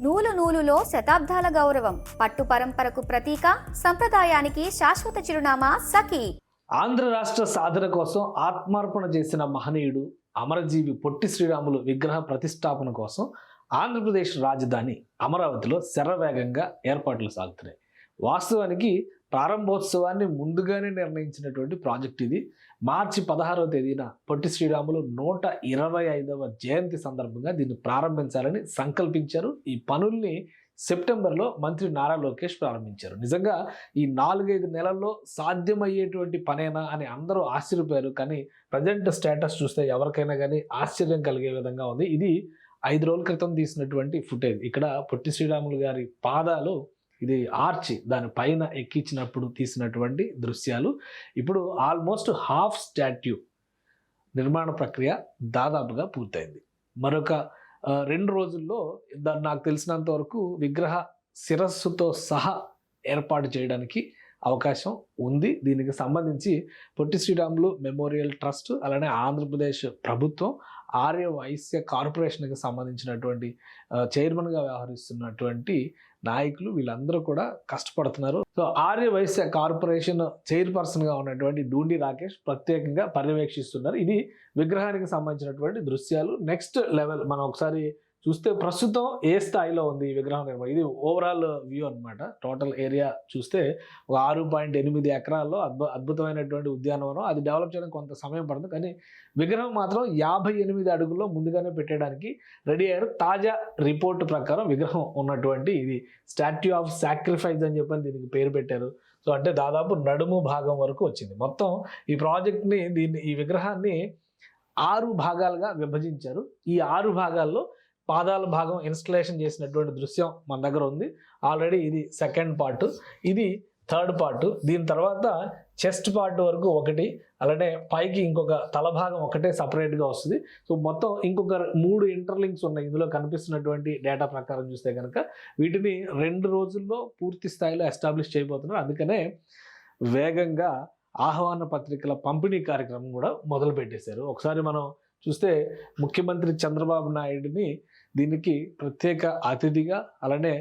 నూలు నూలులో శతాబ్దాల గౌరవం, పట్టు పరంపరకు ప్రతీక, సంప్రదాయానికి శాశ్వత చిరునామా సఖీ. ఆంధ్ర రాష్ట్ర సాధన కోసం ఆత్మార్పణ చేసిన మహనీయుడు అమరజీవి పొట్టి శ్రీరాములు విగ్రహ ప్రతిష్టాపన కోసం ఆంధ్రప్రదేశ్ రాజధాని అమరావతిలో శరవేగంగా ఏర్పాట్లు సాగుతున్నాయి. వాస్తవానికి ప్రారంభోత్సవాన్ని ముందుగానే నిర్ణయించినటువంటి ప్రాజెక్ట్ ఇది. మార్చి 16వ తేదీన పొట్టి శ్రీరాములు 125వ జయంతి సందర్భంగా దీన్ని ప్రారంభించాలని సంకల్పించారు. ఈ పనుల్ని సెప్టెంబర్లో మంత్రి నారా లోకేష్ ప్రారంభించారు. నిజంగా ఈ 4-5 నెలల్లో సాధ్యమయ్యేటువంటి పనేనా అని అందరూ ఆశ్చర్యపోయారు. కానీ ప్రజెంట్ స్టేటస్ చూస్తే ఎవరికైనా కానీ ఆశ్చర్యం కలిగే విధంగా ఉంది. ఇది 5 రోజుల క్రితం తీసినటువంటి ఫుటేజ్. ఇక్కడ పొట్టి శ్రీరాములు గారి పాదాలు, ఇది ఆర్చి, దాని పైన ఎక్కించినప్పుడు తీసినటువంటి దృశ్యాలు. ఇప్పుడు ఆల్మోస్ట్ హాఫ్ స్టాట్యూ నిర్మాణ ప్రక్రియ దాదాపుగా పూర్తయింది. మరొక 2 రోజుల్లో నాకు తెలిసినంత వరకు విగ్రహ శిరస్సుతో సహా ఏర్పాటు చేయడానికి అవకాశం ఉంది. దీనికి సంబంధించి పొట్టి శ్రీరాములు మెమోరియల్ ట్రస్ట్, అలానే ఆంధ్రప్రదేశ్ ప్రభుత్వం, ఆర్య వైశ్య కార్పొరేషన్కి సంబంధించినటువంటి చైర్మన్గా వ్యవహరిస్తున్నటువంటి నాయకులు వీళ్ళందరూ కూడా కష్టపడుతున్నారు. సో ఆర్య వైశ్య కార్పొరేషన్ చైర్పర్సన్గా ఉన్నటువంటి డూండి రాకేష్ ప్రత్యేకంగా పర్యవేక్షిస్తున్నారు. ఇది విగ్రహానికి సంబంధించినటువంటి దృశ్యాలు. నెక్స్ట్ లెవెల్ మనం ఒకసారి చూస్తే ప్రస్తుతం ఏ స్థాయిలో ఉంది ఈ విగ్రహం నిర్మాణం, ఇది ఓవరాల్ వ్యూ అనమాట. టోటల్ ఏరియా చూస్తే ఒక 6.8 ఎకరాల్లో అద్భుతమైనటువంటి ఉద్యానవనం. అది డెవలప్ చేయడానికి కొంత సమయం పడుతుంది, కానీ విగ్రహం మాత్రం 58 అడుగుల్లో ముందుగానే పెట్టడానికి రెడీ అయ్యారు. తాజా రిపోర్టు ప్రకారం విగ్రహం ఉన్నటువంటి ఇది స్టాట్యూ ఆఫ్ సాక్రిఫైస్ అని చెప్పని దీనికి పేరు పెట్టారు. సో అంటే దాదాపు నడుము భాగం వరకు వచ్చింది. మొత్తం ఈ ప్రాజెక్ట్ని ఈ విగ్రహాన్ని 6 భాగాలుగా విభజించారు. ఈ 6 భాగాల్లో పాదాల భాగం ఇన్స్టలేషన్ చేసినటువంటి దృశ్యం మన దగ్గర ఉంది ఆల్రెడీ. ఇది సెకండ్ పార్ట్, ఇది థర్డ్ పార్ట్. దీని తర్వాత చెస్ట్ పార్ట్ వరకు ఒకటి, అలానే పైకి ఇంకొక తల భాగం ఒకటే సపరేట్గా వస్తుంది. సో మొత్తం ఇంకొక 3 ఇంటర్లింక్స్ ఉన్నాయి ఇందులో కనిపిస్తున్నటువంటి డేటా ప్రకారం చూస్తే కనుక. వీటిని 2 రోజుల్లో పూర్తి స్థాయిలో ఎస్టాబ్లిష్ చేయబోతున్నారు. అందుకనే వేగంగా ఆహ్వాన పత్రికల పంపిణీ కార్యక్రమం కూడా మొదలు పెట్టేశారు. ఒకసారి మనం చూస్తే ముఖ్యమంత్రి చంద్రబాబు నాయుడిని దీనికి ప్రత్యేక అతిథిగా, అలానే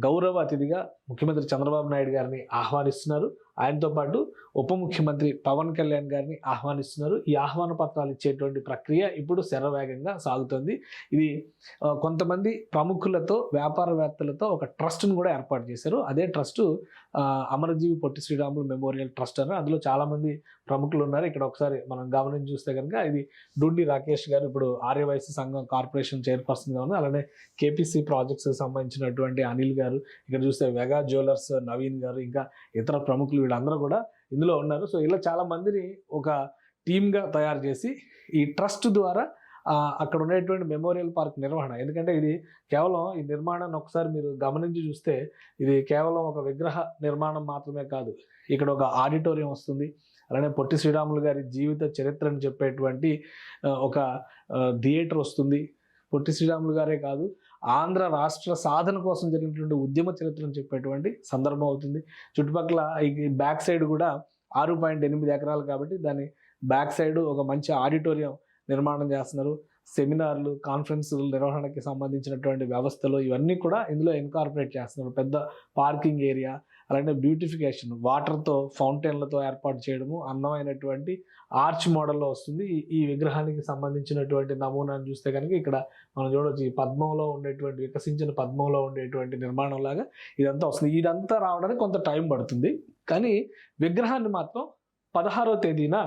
గౌరవ అతిథిగా ముఖ్యమంత్రి చంద్రబాబు నాయుడు గారిని ఆహ్వానిస్తున్నారు. ఆయనతో పాటు ఉప ముఖ్యమంత్రి పవన్ కళ్యాణ్ గారిని ఆహ్వానిస్తున్నారు. ఈ ఆహ్వాన పత్రాలు ఇచ్చేటువంటి ప్రక్రియ ఇప్పుడు శరవేగంగా సాగుతుంది. ఇది కొంతమంది ప్రముఖులతో, వ్యాపారవేత్తలతో ఒక ట్రస్ట్ను కూడా ఏర్పాటు చేశారు. అదే ట్రస్టు అమరజీవి పొట్టి శ్రీరాములు మెమోరియల్ ట్రస్ట్ అని. అందులో చాలామంది ప్రముఖులు ఉన్నారు. ఇక్కడ ఒకసారి మనం గమనించి చూస్తే కనుక ఇది డూండి రాకేష్ గారు ఇప్పుడు ఆర్యవైశ్య సంఘం కార్పొరేషన్ చైర్పర్సన్గా ఉన్నారు. అలానే కేపీసీ ప్రాజెక్ట్స్ సంబంధించినటువంటి అనిల్ గారు, ఇక్కడ చూస్తే వెగా జ్యువెలర్స్ నవీన్ గారు, ఇంకా ఇతర ప్రముఖులు వీళ్ళందరూ కూడా ఇందులో ఉన్నారు. సో ఇలా చాలా మందిని ఒక టీమ్గా తయారు చేసి ఈ ట్రస్ట్ ద్వారా అక్కడ ఉండేటువంటి మెమోరియల్ పార్క్ నిర్వహణ, ఎందుకంటే ఇది కేవలం ఈ నిర్మాణాన్ని ఒకసారి మీరు గమనించి చూస్తే ఇది కేవలం ఒక విగ్రహ నిర్మాణం మాత్రమే కాదు. ఇక్కడ ఒక ఆడిటోరియం వస్తుంది, అలానే పొట్టి శ్రీరాములు గారి జీవిత చరిత్రను చెప్పేటువంటి ఒక థియేటర్ వస్తుంది. పొట్టి శ్రీరాములు గారే కాదు, ఆంధ్ర రాష్ట్ర సాధన కోసం జరిగినటువంటి ఉద్యమ చరిత్రను చెప్పేటువంటి సందర్భం అవుతుంది. చుట్టుపక్కల ఈ బ్యాక్ సైడ్ కూడా 6.8 ఎకరాలు కాబట్టి దాని బ్యాక్ సైడ్ ఒక మంచి ఆడిటోరియం నిర్మాణం చేస్తున్నారు. సెమినార్లు, కాన్ఫరెన్సుల నిర్వహణకి సంబంధించినటువంటి వ్యవస్థలు ఇవన్నీ కూడా ఇందులో ఇన్కార్పొరేట్ చేస్తున్నారు. పెద్ద పార్కింగ్ ఏరియా, అలానే బ్యూటిఫికేషన్, వాటర్తో ఫౌంటైన్లతో ఏర్పాటు చేయడము, అందమైనటువంటి ఆర్చ్ మోడల్లో వస్తుంది. ఈ విగ్రహానికి సంబంధించినటువంటి నమూనాను చూస్తే కనుక ఇక్కడ మనం చూడవచ్చు, ఈ పద్మంలో ఉండేటువంటి, వికసించిన పద్మంలో ఉండేటువంటి నిర్మాణం లాగా ఇదంతా వస్తుంది. ఇదంతా రావడానికి కొంత టైం పడుతుంది, కానీ విగ్రహాన్ని మాత్రం 16వ తేదీన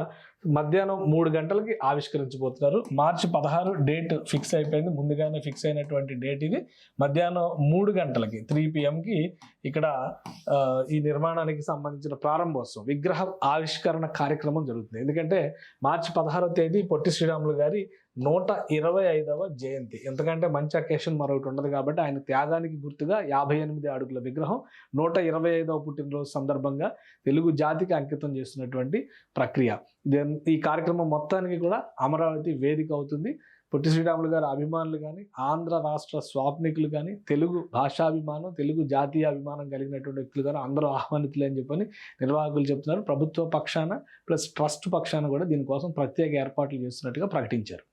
మధ్యాహ్నం 3 గంటలకి ఆవిష్కరించబోతున్నారు. మార్చి 16 డేట్ ఫిక్స్ అయిపోయింది, ముందుగానే ఫిక్స్ అయినటువంటి డేట్ ఇది. మధ్యాహ్నం 3 గంటలకి 3 PM ఇక్కడ ఈ నిర్మాణానికి సంబంధించిన ప్రారంభోత్సవం, విగ్రహ ఆవిష్కరణ కార్యక్రమం జరుగుతుంది. ఎందుకంటే మార్చి 16వ తేదీ పొట్టి శ్రీరాములు గారి 125వ జయంతి. ఎంతకంటే మంచి అకేషన్ మరొకటి ఉండదు కాబట్టి ఆయన త్యాగానికి గుర్తుగా 58 అడుగుల విగ్రహం 125వ పుట్టినరోజు సందర్భంగా తెలుగు జాతికి అంకితం చేస్తున్నటువంటి ప్రక్రియ. ఈ కార్యక్రమం మొత్తానికి కూడా అమరావతి వేదిక అవుతుంది. పొట్టి శ్రీరాములు గారి అభిమానులు కానీ, ఆంధ్ర రాష్ట్ర స్వాప్నికులు కానీ, తెలుగు భాషాభిమానం, తెలుగు జాతీయ అభిమానం కలిగినటువంటి వ్యక్తులు కానీ అందరూ ఆహ్వానితులు అని చెప్పని నిర్వాహకులు చెప్తున్నారు. ప్రభుత్వ పక్షాన ప్లస్ ట్రస్ట్ పక్షాన కూడా దీనికోసం ప్రత్యేక ఏర్పాట్లు చేస్తున్నట్టుగా ప్రకటించారు.